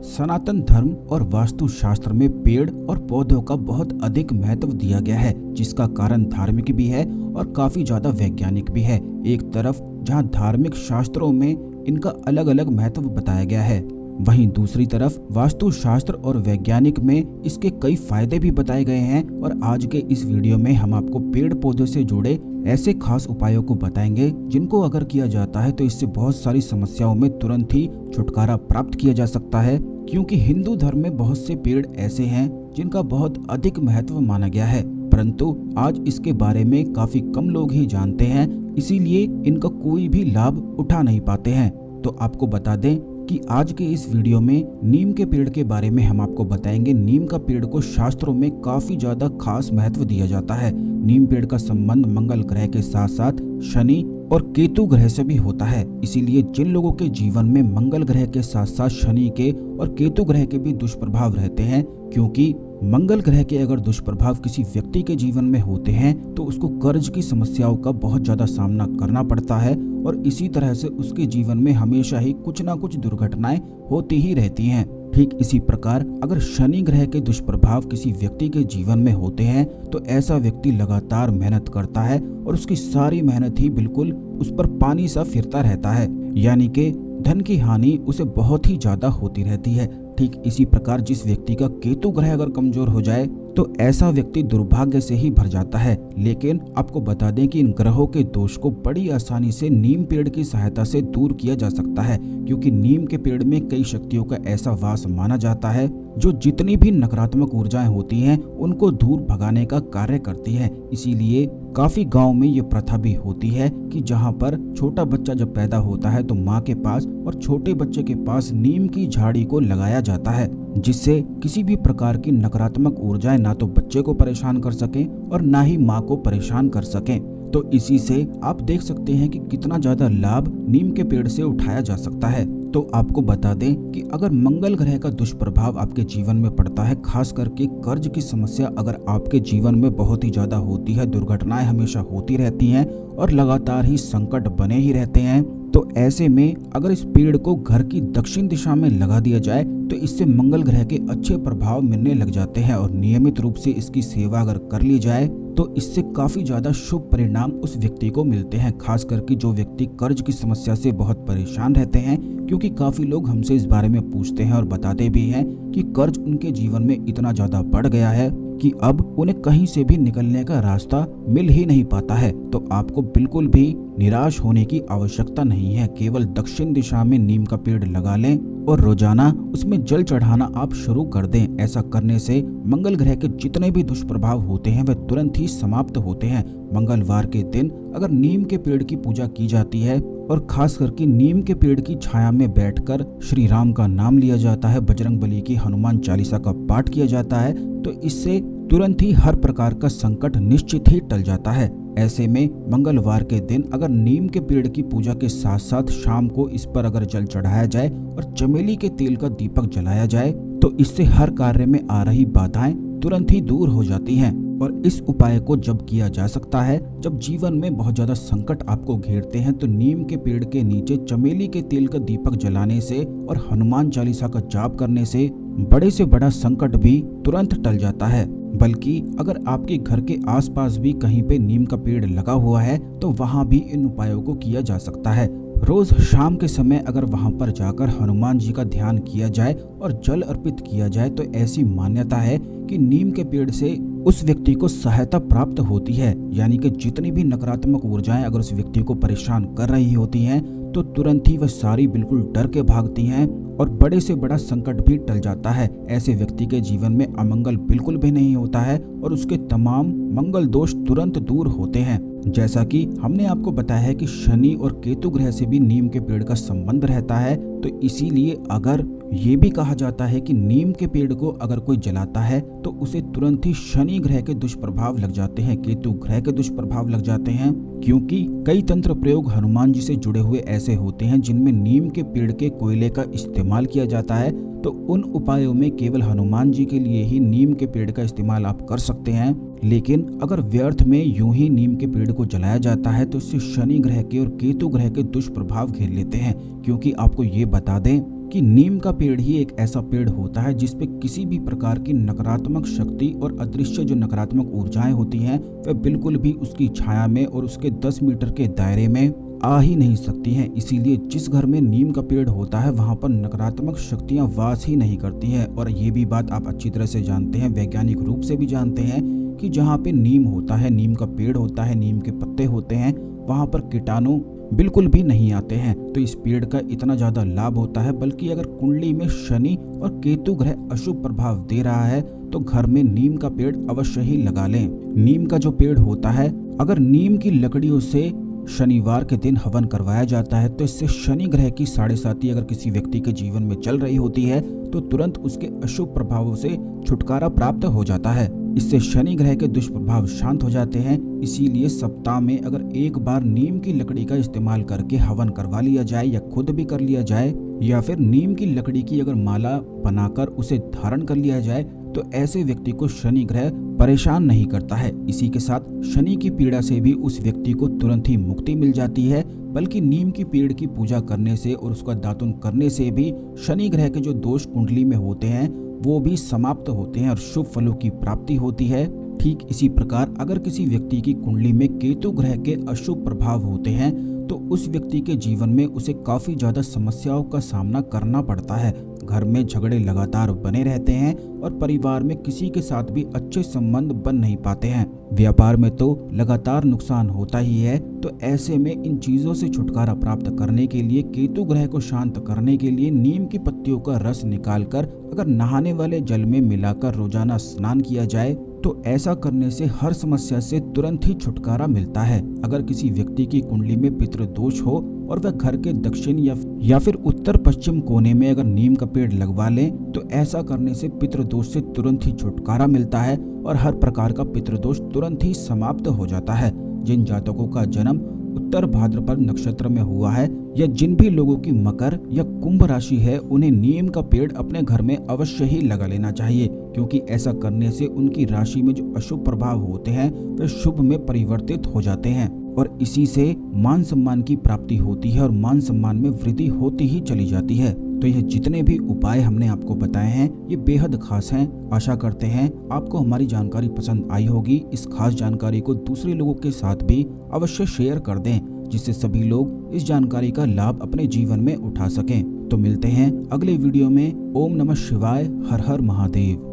सनातन धर्म और वास्तुशास्त्र में पेड़ और पौधों का बहुत अधिक महत्व दिया गया है, जिसका कारण धार्मिक भी है और काफी ज्यादा वैज्ञानिक भी है। एक तरफ जहां धार्मिक शास्त्रों में इनका अलग अलग महत्व बताया गया है, वहीं दूसरी तरफ वास्तुशास्त्र और वैज्ञानिक में इसके कई फायदे भी बताए गए हैं। और आज के इस वीडियो में हम आपको पेड़ पौधों से जुड़े ऐसे खास उपायों को बताएंगे जिनको अगर किया जाता है तो इससे बहुत सारी समस्याओं में तुरंत ही छुटकारा प्राप्त किया जा सकता है। क्योंकि हिंदू धर्म में बहुत से पेड़ ऐसे हैं जिनका बहुत अधिक महत्व माना गया है, परंतु आज इसके बारे में काफी कम लोग ही जानते हैं, इसीलिए इनका कोई भी लाभ उठा नहीं पाते हैं। तो आपको बता दें कि आज के इस वीडियो में नीम के पेड़ के बारे में हम आपको बताएंगे। नीम का पेड़ को शास्त्रों में काफी ज्यादा खास महत्व दिया जाता है। नीम पेड़ का संबंध मंगल ग्रह के साथ साथ शनि और केतु ग्रह से भी होता है, इसीलिए जिन लोगों के जीवन में मंगल ग्रह के साथ साथ शनि के और केतु ग्रह के भी दुष्प्रभाव रहते हैं, क्योंकि मंगल ग्रह के अगर दुष्प्रभाव किसी व्यक्ति के जीवन में होते हैं तो उसको कर्ज की समस्याओं का बहुत ज्यादा सामना करना पड़ता है और इसी तरह से उसके जीवन में हमेशा ही कुछ ना कुछ दुर्घटनाएं होती ही रहती हैं। ठीक इसी प्रकार अगर शनि ग्रह के दुष्प्रभाव किसी व्यक्ति के जीवन में होते हैं तो ऐसा व्यक्ति लगातार मेहनत करता है और उसकी सारी मेहनत ही बिल्कुल उस पर पानी सा फिरता रहता है, यानी कि धन की हानि उसे बहुत ही ज्यादा होती रहती है। ठीक इसी प्रकार जिस व्यक्ति का केतु ग्रह अगर कमजोर हो जाए तो ऐसा व्यक्ति दुर्भाग्य से ही भर जाता है। लेकिन आपको बता दें कि इन ग्रहों के दोष को बड़ी आसानी से नीम पेड़ की सहायता से दूर किया जा सकता है, क्योंकि नीम के पेड़ में कई शक्तियों का ऐसा वास माना जाता है जो जितनी भी नकारात्मक ऊर्जाएं होती हैं उनको दूर भगाने का कार्य करती है। इसीलिए काफी गांव में ये प्रथा भी होती है कि जहां पर छोटा बच्चा जब पैदा होता है तो माँ के पास और छोटे बच्चे के पास नीम की झाड़ी को लगाया जाता है, जिससे किसी भी प्रकार की नकारात्मक ऊर्जाएं ना तो बच्चे को परेशान कर सकें और ना ही माँ को परेशान कर सकें। तो इसी से आप देख सकते हैं कि कितना ज्यादा लाभ नीम के पेड़ से उठाया जा सकता है। तो आपको बता दें कि अगर मंगल ग्रह का दुष्प्रभाव आपके जीवन में पड़ता है, खास करके कर्ज की समस्या अगर आपके जीवन में बहुत ही ज्यादा होती है, दुर्घटनाएं हमेशा होती रहती हैं और लगातार ही संकट बने ही रहते हैं, तो ऐसे में अगर इस पेड़ को घर की दक्षिण दिशा में लगा दिया जाए तो इससे मंगल ग्रह के अच्छे प्रभाव मिलने लग जाते हैं। और नियमित रूप से इसकी सेवा अगर कर ली जाए तो इससे काफी ज्यादा शुभ परिणाम उस व्यक्ति को मिलते हैं, खास करके जो व्यक्ति कर्ज की समस्या से बहुत परेशान रहते हैं। क्योंकि काफी लोग हमसे इस बारे में पूछते हैं और बताते भी हैं कि कर्ज उनके जीवन में इतना ज्यादा बढ़ गया है कि अब उन्हें कहीं से भी निकलने का रास्ता मिल ही नहीं पाता है। तो आपको बिल्कुल भी निराश होने की आवश्यकता नहीं है, केवल दक्षिण दिशा में नीम का पेड़ लगा लें और रोजाना उसमें जल चढ़ाना आप शुरू कर दें। ऐसा करने से मंगल ग्रह के जितने भी दुष्प्रभाव होते हैं वे तुरंत ही समाप्त होते हैं। मंगलवार के दिन अगर नीम के पेड़ की पूजा की जाती है और खास करके नीम के पेड़ की छाया में बैठकर श्री राम का नाम लिया जाता है, बजरंगबली की हनुमान चालीसा का पाठ किया जाता है, तो इससे तुरंत ही हर प्रकार का संकट निश्चित ही टल जाता है। ऐसे में मंगलवार के दिन अगर नीम के पेड़ की पूजा के साथ साथ शाम को इस पर अगर जल चढ़ाया जाए और चमेली के तेल का दीपक जलाया जाए तो इससे हर कार्य में आ रही बाधाएं तुरंत ही दूर हो जाती हैं। और इस उपाय को जब किया जा सकता है जब जीवन में बहुत ज्यादा संकट आपको घेरते हैं, तो नीम के पेड़ के नीचे चमेली के तेल का दीपक जलाने से और हनुमान चालीसा का जाप करने से बड़े से बड़ा संकट भी तुरंत टल जाता है। बल्कि अगर आपके घर के आसपास भी कहीं पे नीम का पेड़ लगा हुआ है तो वहां भी इन उपायों को किया जा सकता है। रोज शाम के समय अगर वहां पर जाकर हनुमान जी का ध्यान किया जाए और जल अर्पित किया जाए तो ऐसी मान्यता है कि नीम के पेड़ से उस व्यक्ति को सहायता प्राप्त होती है, यानी कि जितनी भी नकारात्मक ऊर्जाएं अगर उस व्यक्ति को परेशान कर रही होती हैं तो तुरंत ही वह सारी बिल्कुल डर के भागती हैं और बड़े से बड़ा संकट भी टल जाता है। ऐसे व्यक्ति के जीवन में अमंगल बिल्कुल भी नहीं होता है और उसके तमाम मंगल दोष तुरंत दूर होते हैं। जैसा कि हमने आपको बताया है कि शनि और केतु ग्रह से भी नीम के पेड़ का संबंध रहता है, तो इसीलिए अगर ये भी कहा जाता है कि नीम के पेड़ को अगर कोई जलाता है तो उसे तुरंत ही शनि ग्रह के दुष्प्रभाव लग जाते हैं, केतु ग्रह के दुष्प्रभाव लग जाते हैं, क्योंकि कई तंत्र प्रयोग हनुमान जी से जुड़े हुए ऐसे होते हैं जिनमें नीम के पेड़ के कोयले का इस्तेमाल किया जाता है। तो उन उपायों में केवल हनुमान जी के लिए ही नीम के पेड़ का इस्तेमाल आप कर सकते हैं। लेकिन अगर व्यर्थ में यूं ही नीम के पेड़ को जलाया जाता है तो इससे शनि ग्रह के और केतु ग्रह के दुष्प्रभाव घेर लेते हैं। क्योंकि आपको ये बता दें कि नीम का पेड़ ही एक ऐसा पेड़ होता है जिसपे किसी भी प्रकार की नकारात्मक शक्ति और अदृश्य जो नकारात्मक ऊर्जाएं होती हैं वह बिल्कुल भी उसकी छाया में और उसके 10 मीटर के दायरे में आ ही नहीं सकती हैं। इसीलिए जिस घर में नीम का पेड़ होता है वहां पर नकारात्मक शक्तियां वास ही नहीं करती हैं। और ये भी बात आप अच्छी तरह से जानते हैं, वैज्ञानिक रूप से भी जानते हैं कि जहाँ पे नीम होता है, नीम का पेड़ होता है, नीम के पत्ते होते हैं, वहां पर कीटाणु बिल्कुल भी नहीं आते हैं। तो इस पेड़ का इतना ज्यादा लाभ होता है, बल्कि अगर कुंडली में शनि और केतु ग्रह अशुभ प्रभाव दे रहा है तो घर में नीम का पेड़ अवश्य ही लगा लें। नीम का जो पेड़ होता है, अगर नीम की लकड़ियों से शनिवार के दिन हवन करवाया जाता है तो इससे शनि ग्रह की 7.5 अगर किसी व्यक्ति के जीवन में चल रही होती है तो तुरंत उसके अशुभ प्रभावों से छुटकारा प्राप्त हो जाता है। इससे शनि ग्रह के दुष्प्रभाव शांत हो जाते हैं। इसीलिए सप्ताह में अगर एक बार नीम की लकड़ी का इस्तेमाल करके हवन करवा लिया जाए या खुद भी कर लिया जाए, या फिर नीम की लकड़ी की अगर माला बनाकर उसे धारण कर लिया जाए तो ऐसे व्यक्ति को शनि ग्रह परेशान नहीं करता है। इसी के साथ शनि की पीड़ा से भी उस व्यक्ति को तुरंत ही मुक्ति मिल जाती है। बल्कि नीम की पेड़ की पूजा करने से और उसका दातुन करने से भी शनि ग्रह के जो दोष कुंडली में होते हैं वो भी समाप्त होते हैं और शुभ फलों की प्राप्ति होती है। ठीक इसी प्रकार अगर किसी व्यक्ति की कुंडली में केतु ग्रह के अशुभ प्रभाव होते हैं तो उस व्यक्ति के जीवन में उसे काफी ज्यादा समस्याओं का सामना करना पड़ता है। घर में झगड़े लगातार बने रहते हैं और परिवार में किसी के साथ भी अच्छे संबंध बन नहीं पाते हैं। व्यापार में तो लगातार नुकसान होता ही है। तो ऐसे में इन चीजों से छुटकारा प्राप्त करने के लिए, केतु ग्रह को शांत करने के लिए नीम की पत्तियों का रस निकालकर अगर नहाने वाले जल में मिलाकर रोजाना स्नान किया जाए तो ऐसा करने से हर समस्या से तुरंत ही छुटकारा मिलता है। अगर किसी व्यक्ति की कुंडली में पितृदोष हो और वह घर के दक्षिण या फिर उत्तर पश्चिम कोने में अगर नीम का पेड़ लगवा लें तो ऐसा करने से पितृदोष से तुरंत ही छुटकारा मिलता है और हर प्रकार का पितृदोष तुरंत ही समाप्त हो जाता है। जिन जातकों का जन्म उत्तर भाद्रपद नक्षत्र में हुआ है या जिन भी लोगों की मकर या कुंभ राशि है, उन्हें नीम का पेड़ अपने घर में अवश्य ही लगा लेना चाहिए, क्योंकि ऐसा करने से उनकी राशि में जो अशुभ प्रभाव होते हैं वे शुभ में परिवर्तित हो जाते हैं और इसी से मान सम्मान की प्राप्ति होती है और मान सम्मान में वृद्धि होती ही चली जाती है। तो यह जितने भी उपाय हमने आपको बताए हैं ये बेहद खास हैं। आशा करते हैं आपको हमारी जानकारी पसंद आई होगी। इस खास जानकारी को दूसरे लोगों के साथ भी अवश्य शेयर कर दें, जिससे सभी लोग इस जानकारी का लाभ अपने जीवन में उठा सकें। तो मिलते हैं अगले वीडियो में। ओम नमः शिवाय, हर हर महादेव।